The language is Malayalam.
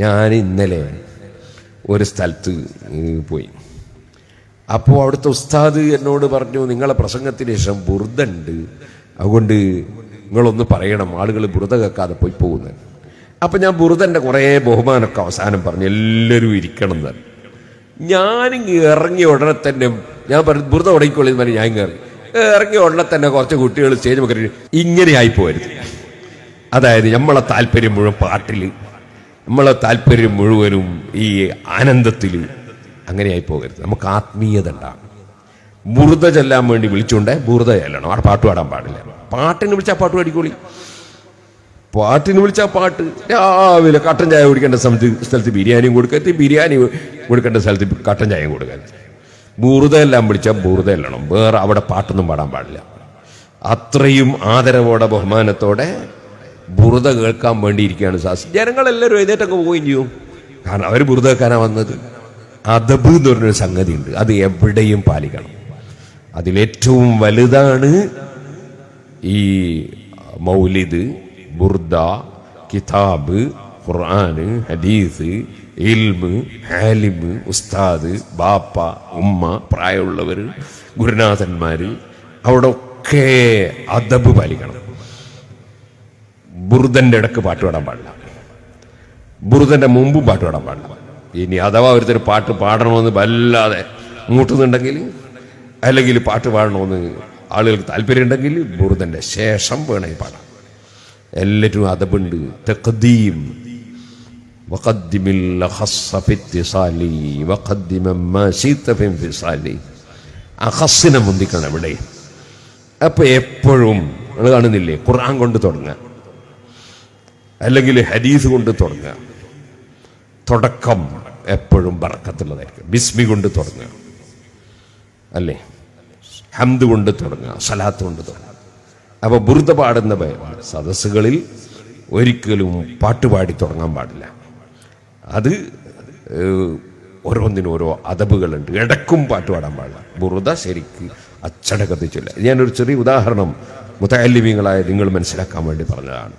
ഞാൻ ഇന്നലെ ഒരു സ്ഥലത്ത് പോയി. അപ്പോൾ അവിടുത്തെ ഉസ്താദ് എന്നോട് പറഞ്ഞു, നിങ്ങളെ പ്രസംഗത്തിന് ശേഷം ബുർദുണ്ട്, അതുകൊണ്ട് നിങ്ങളൊന്ന് പറയണം, ആളുകൾ ബുർദ കേൾക്കാതെ പോയി പോകുന്നത്. അപ്പം ഞാൻ ബുർദൻ്റെ കുറേ ബഹുമാനമൊക്കെ അവസാനം പറഞ്ഞു, എല്ലാവരും ഇരിക്കണം എന്ന്. ഞാനിങ്ങ് ഇറങ്ങിയ ഉടനെ തന്നെ ഞാൻ പറഞ്ഞു ബുർദ ഉടങ്ങിക്കൊള്ളിന്ന് പറഞ്ഞ് ഞാൻ ഇറങ്ങിയ ഉടനെ തന്നെ കുറച്ച് കുട്ടികൾ സ്റ്റേജ് മുഖേന ഇങ്ങനെ ആയിപ്പോരുത്. അതായത് നമ്മളെ താല്പര്യം മുഴുവൻ പാട്ടിൽ, നമ്മളെ താല്പര്യം മുഴുവനും ഈ ആനന്ദത്തിൽ അങ്ങനെയായി പോകരുത്. നമുക്ക് ആത്മീയത ഉണ്ടാകും. ബുർദ ചെല്ലാൻ വേണ്ടി വിളിച്ചുകൊണ്ട് ബുർദ ചെല്ലണം. അവിടെ പാട്ട് പാടാൻ പാടില്ല. പാട്ടിന് വിളിച്ചാൽ പാട്ട് പാടിക്കോളി. പാട്ടിന് വിളിച്ചാൽ പാട്ട്. രാവിലെ കട്ടൻ ചായ കുടിക്കേണ്ട സ്ഥലത്ത് ബിരിയാണിയും കൊടുക്കരുത്, ബിരിയാണി കൊടുക്കേണ്ട സ്ഥലത്ത് കട്ടൻ ചായയും കൊടുക്കരുത്. ബുർദ എല്ലാം വിളിച്ചാൽ ബുർദ എല്ലണം. വേറെ അവിടെ പാട്ടൊന്നും പാടാൻ പാടില്ല. അത്രയും ആദരവോടെ ബഹുമാനത്തോടെ ബുർദ കേൾക്കാൻ വേണ്ടിയിരിക്കുകയാണ് സാസ്. ജനങ്ങളെല്ലാവരും എഴുന്നേറ്റൊക്കെ പോവുകയും ചെയ്യും. കാരണം അവർ ബുർദ കേൾക്കാനാണ് വന്നത്. അദബ് എന്ന് പറഞ്ഞൊരു സംഗതി ഉണ്ട്, അത് എവിടെയും പാലിക്കണം. അതിലേറ്റവും വലുതാണ് ഈ മൗലിദ്, ബുർദ, കിതാബ്, ഖുർആന്, ഹദീസ്, ഇൽമ്, ആലിമ്, ഉസ്താദ്, ബാപ്പ, ഉമ്മ, പ്രായമുള്ളവർ, ഗുരുനാഥന്മാർ, അവിടെ ഒക്കെ അദബ് പാലിക്കണം. ബുർദന്റെ ഇടക്ക് പാട്ട് പാടാൻ പാടില്ല, ബുർദന്റെ മുമ്പും പാട്ട് പാടാൻ പാടില്ല. ഇനി അഥവാ ഒരുത്തർ പാട്ട് പാടണമെന്ന് വല്ലാതെ മൂട്ടുന്നുണ്ടെങ്കിൽ, അല്ലെങ്കിൽ പാട്ട് പാടണമെന്ന് ആളുകൾക്ക് താല്പര്യം ഉണ്ടെങ്കിൽ ബുർദന്റെ ശേഷം വേണമെങ്കിൽ പാടാം. എല്ലാറ്റും അദബുണ്ട്. തഖ്ദീം വഖദ്ദിമിൽ അഖസ്സ ഫി ഇത്തിസാലി വഖദ്ദിമ മാ ശിത ഫി ഇൻഫിസാലി. അഖസ്സിനെ മുന്തിക്കണം ഇവിടെ. അപ്പൊ എപ്പോഴും നിങ്ങൾ കാണുന്നില്ലേ, ഖുർആൻ കൊണ്ട് തുടങ്ങുക, അല്ലെങ്കിൽ ഹദീസ് കൊണ്ട് തുടങ്ങുക. തുടക്കം എപ്പോഴും ബർക്കത്തുള്ളതായിരിക്കും. ബിസ്മി കൊണ്ട് തുടങ്ങുക, അല്ലേ? ഹംദ് കൊണ്ട് തുടങ്ങുക, സലാത്ത് കൊണ്ട് തുടങ്ങുക. അപ്പൊ ബുർദ പാടുന്ന സദസ്സുകളിൽ ഒരിക്കലും പാട്ടുപാടി തുടങ്ങാൻ പാടില്ല. അത് ഓരോന്നിനും ഓരോ അദബുകളുണ്ട്. ഇടക്കും പാട്ട് പാടാൻ പാടില്ല. ബുർദ ശരിക്ക് അച്ചടക്കത്തിൽ ചൊല്ലുക. ഞാനൊരു ചെറിയ ഉദാഹരണം മുതഅല്ലിമീങ്ങളായ നിങ്ങൾ മനസ്സിലാക്കാൻ വേണ്ടി പറഞ്ഞതാണ്.